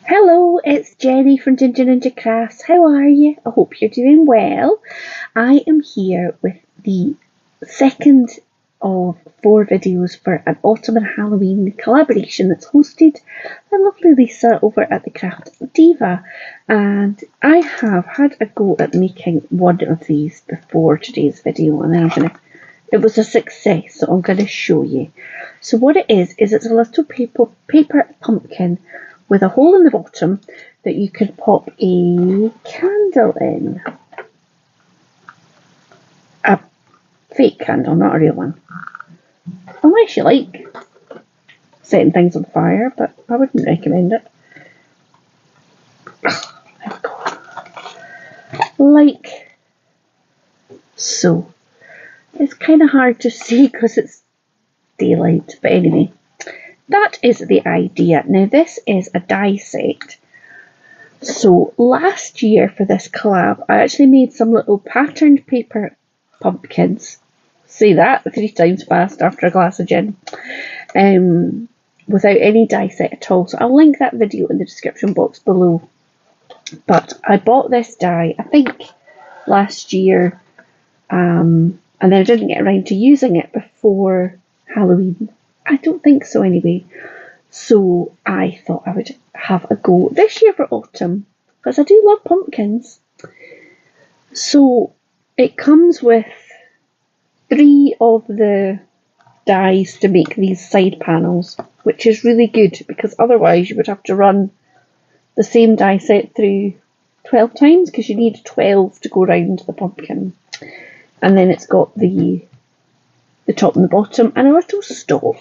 Hello, it's Jenny from Ginger Ninja Crafts. How are you? I hope you're doing well. I am here with the second of 4 videos for an autumn and Halloween collaboration that's hosted by lovely Lisa over at the Craft Diva. And I have had a go at making one of these before today's video, and then it was a success, so I'm going to show you. So what it is it's a little paper pumpkin with a hole in the bottom that you can pop a candle in. A fake candle, not a real one. Unless you like setting things on fire, but I wouldn't recommend it. There we go. Like so. It's kind of hard to see because it's daylight, but anyway. That is the idea. Now this is a die set. So last year for this collab, I actually made some little patterned paper pumpkins. Say that 3 times fast after a glass of gin. Without any die set at all. So I'll link that video in the description box below. But I bought this die, I think, last year. And then I didn't get around to using it before Halloween. I don't think so anyway. So I thought I would have a go this year for autumn, because I do love pumpkins. So it comes with 3 of the dies to make these side panels, which is really good because otherwise you would have to run the same die set through 12 times because you need 12 to go around the pumpkin. And then it's got the top and the bottom and a little stalk.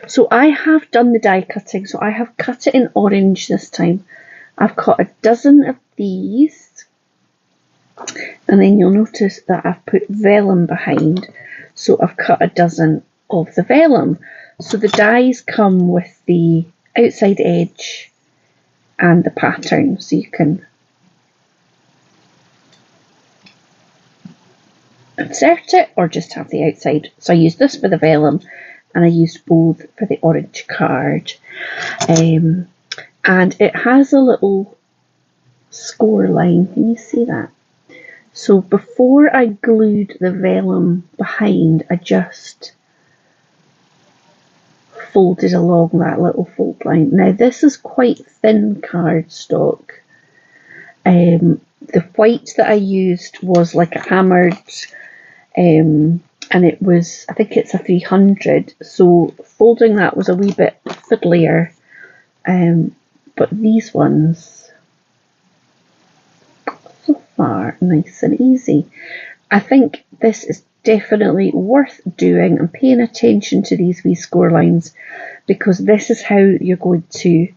So I have done the die cutting, so I have cut it in orange this time. I've cut a dozen of these, and then you'll notice that I've put vellum behind, so I've cut a dozen of the vellum. So the dies come with the outside edge and the pattern, so you can insert it or just have the outside. So I used this for the vellum and I used both for the orange card. And it has a little score line, can you see that? So before I glued the vellum behind, I just folded along that little fold line. Now this is quite thin cardstock. The white that I used was like a hammered, and it was, I think it's a 300, so folding that was a wee bit fiddlier, but these ones, so far, nice and easy. I think this is definitely worth doing and paying attention to these wee score lines, because this is how you're going to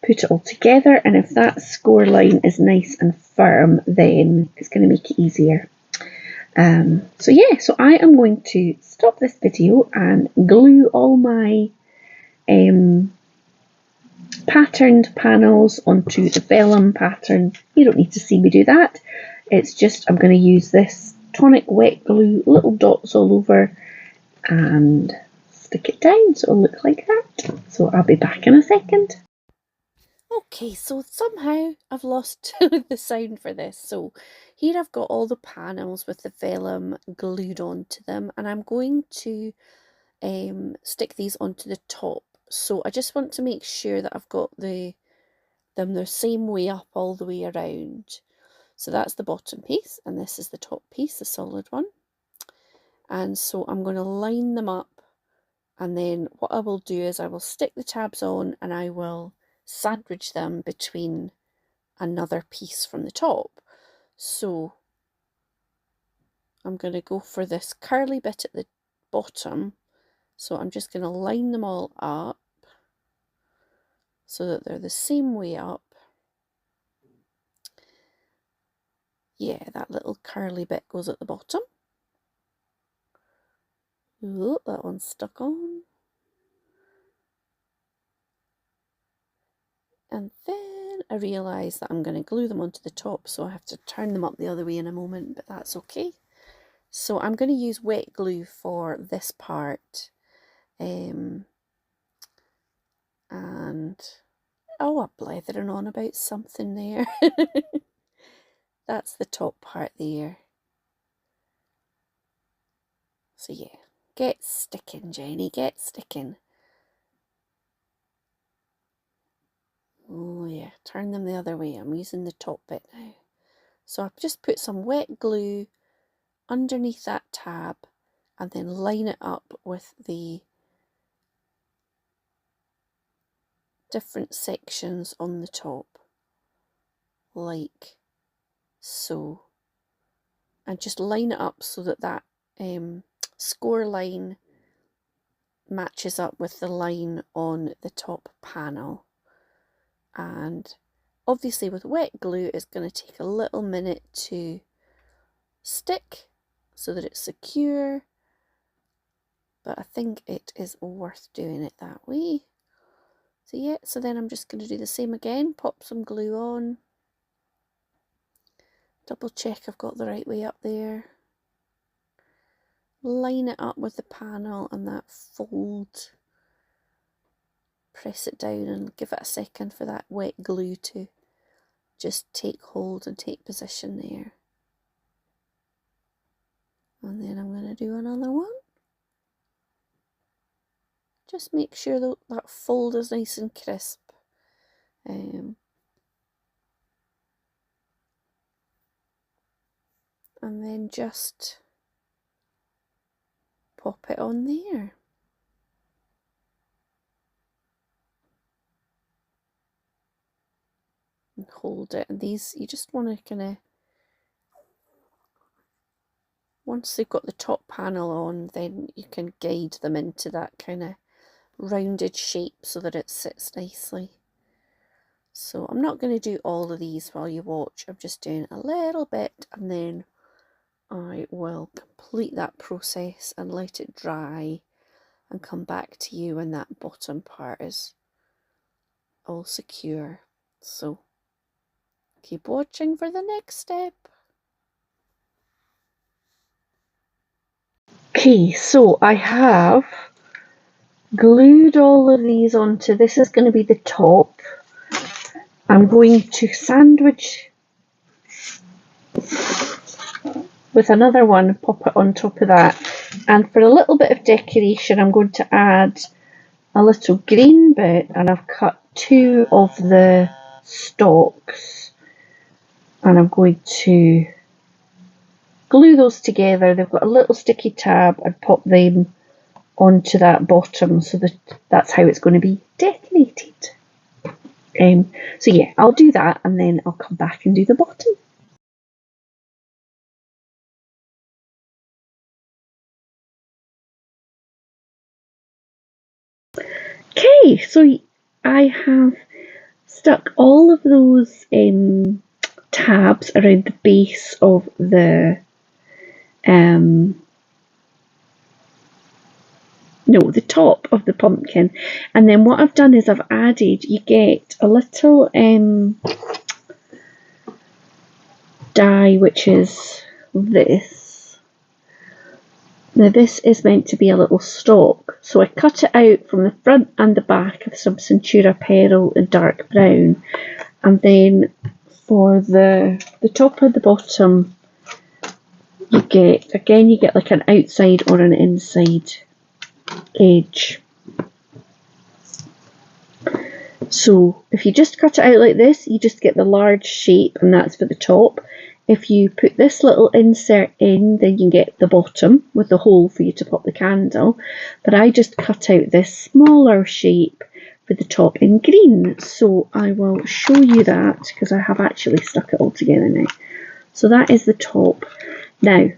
put it all together, and if that score line is nice and firm, then it's going to make it easier. So yeah, so I am going to stop this video and glue all my patterned panels onto the vellum pattern. You don't need to see me do that. It's just I'm going to use this tonic wet glue, little dots all over, and stick it down so it'll look like that. So I'll be back in a second. Okay, so somehow I've lost the sound for this. So here I've got all the panels with the vellum glued onto them, and I'm going to stick these onto the top. So I just want to make sure that I've got them the same way up all the way around. So that's the bottom piece, and this is the top piece, the solid one. And so I'm going to line them up, and then what I will do is I will stick the tabs on and I will sandwich them between another piece from the top. So I'm going to go for this curly bit at the bottom. So I'm just going to line them all up so that they're the same way up. Yeah, that little curly bit goes at the bottom. Ooh, that one's stuck on. And then I realise that I'm going to glue them onto the top, so I have to turn them up the other way in a moment, but that's okay. So I'm going to use wet glue for this part. And Oh, I'm blethering on about something there. That's the top part there. So yeah, get sticking, Jenny, get sticking. Oh yeah, turn them the other way. I'm using the top bit now. So I've just put some wet glue underneath that tab and then line it up with the different sections on the top, like so. And just line it up so that that score line matches up with the line on the top panel. And obviously with wet glue it's going to take a little minute to stick so that it's secure, but I think it is worth doing it that way. So yeah, so then I'm just going to do the same again, pop some glue on, double check I've got the right way up there, line it up with the panel and that fold, press it down and give it a second for that wet glue to just take hold and take position there. And then I'm going to do another one. Just make sure that fold is nice and crisp. And then just pop it on there. And hold it. And these, you just want to kind of, once they've got the top panel on, then you can guide them into that kind of rounded shape so that it sits nicely. So I'm not going to do all of these while you watch. I'm just doing a little bit and then I will complete that process and let it dry and come back to you when that bottom part is all secure. So keep watching for the next step. Okay, so I have glued all of these onto, this is going to be the top. I'm going to sandwich with another one, pop it on top of that. And for a little bit of decoration, I'm going to add a little green bit, and I've cut 2 of the stalks. And I'm going to glue those together. They've got a little sticky tab and pop them onto that bottom so that that's how it's going to be decorated. So yeah, I'll do that and then I'll come back and do the bottom. Okay, so I have stuck all of those tabs around the base of the the top of the pumpkin, and then what I've done is I've added, you get a little die, which is this. Now this is meant to be a little stalk, so I cut it out from the front and the back of some Centura Pearl in dark brown, and then for the top and the bottom you get like an outside or an inside edge. So if you just cut it out like this, you just get the large shape, and that's for the top. If you put this little insert in, then you get the bottom with the hole for you to pop the candle. But I just cut out this smaller shape for the top in green. So I will show you that because I have actually stuck it all together now. So that is the top. Now,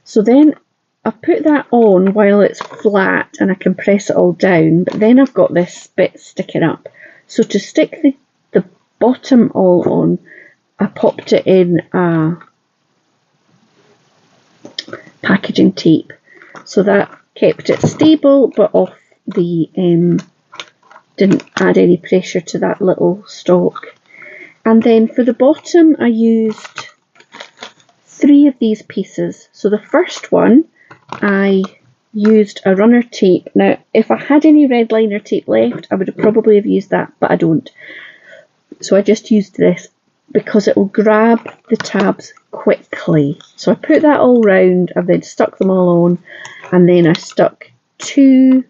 so then I put that on while it's flat and I can press it all down, but then I've got this bit sticking up. So to stick the bottom all on, I popped it in packaging tape, so that kept it stable but off the didn't add any pressure to that little stalk. And then for the bottom I used 3 of these pieces. So the first one I used a runner tape. Now if I had any red liner tape left I would have probably have used that, but I don't. So I just used this because it will grab the tabs quickly. So I put that all round and then stuck them all on, and then I stuck 2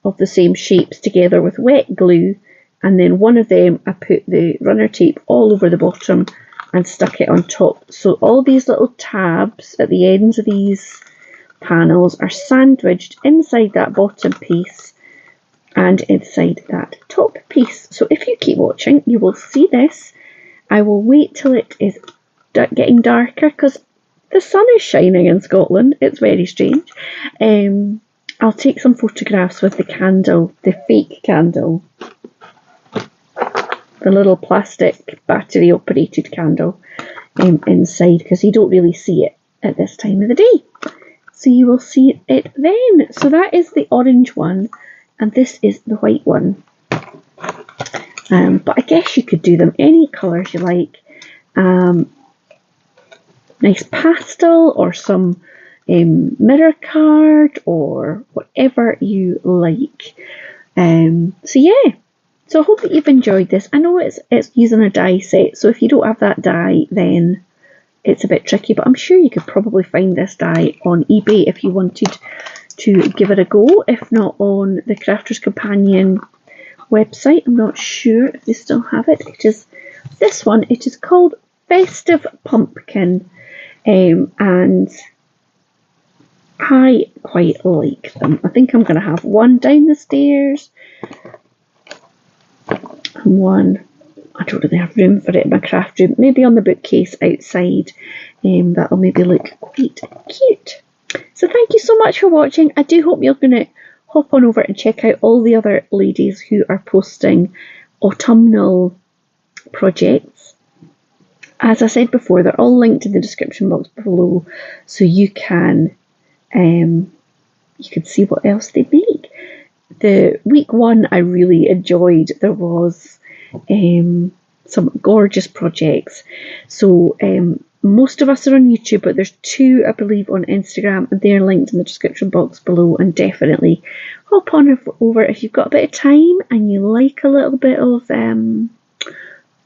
of the same shapes together with wet glue, and then one of them I put the runner tape all over the bottom and stuck it on top. So all these little tabs at the ends of these panels are sandwiched inside that bottom piece and inside that top piece. So if you keep watching, you will see this. I will wait till it is getting darker because the sun is shining in Scotland. It's very strange. I'll take some photographs with the candle, the fake candle, the little plastic battery operated candle inside, because you don't really see it at this time of the day. So you will see it then. So that is the orange one, and this is the white one. But I guess you could do them any colours you like. Nice pastel or some mirror card or whatever you like. So yeah, so I hope that you've enjoyed this. I know it's using a die set, so if you don't have that die, then it's a bit tricky, but I'm sure you could probably find this die on eBay if you wanted to give it a go, if not on the Crafter's Companion website. I'm not sure if they still have it. It is this one. It is called Festive Pumpkin, and I quite like them. I think I'm going to have one down the stairs and one, I don't really have room for it in my craft room, maybe on the bookcase outside. That'll maybe look quite cute. So thank you so much for watching. I do hope you're going to hop on over and check out all the other ladies who are posting autumnal projects. As I said before, they're all linked in the description box below, so you can see what else they make. The week 1 I really enjoyed. There was some gorgeous projects. So most of us are on YouTube, but there's 2 I believe on Instagram, and they're linked in the description box below. And definitely hop on over if you've got a bit of time and you like a little bit of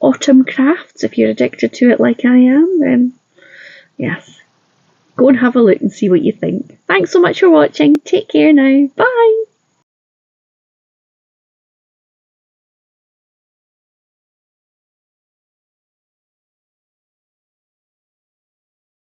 autumn crafts. If you're addicted to it like I am, then yes, go and have a look and see what you think. Thanks so much for watching. Take care now. Bye.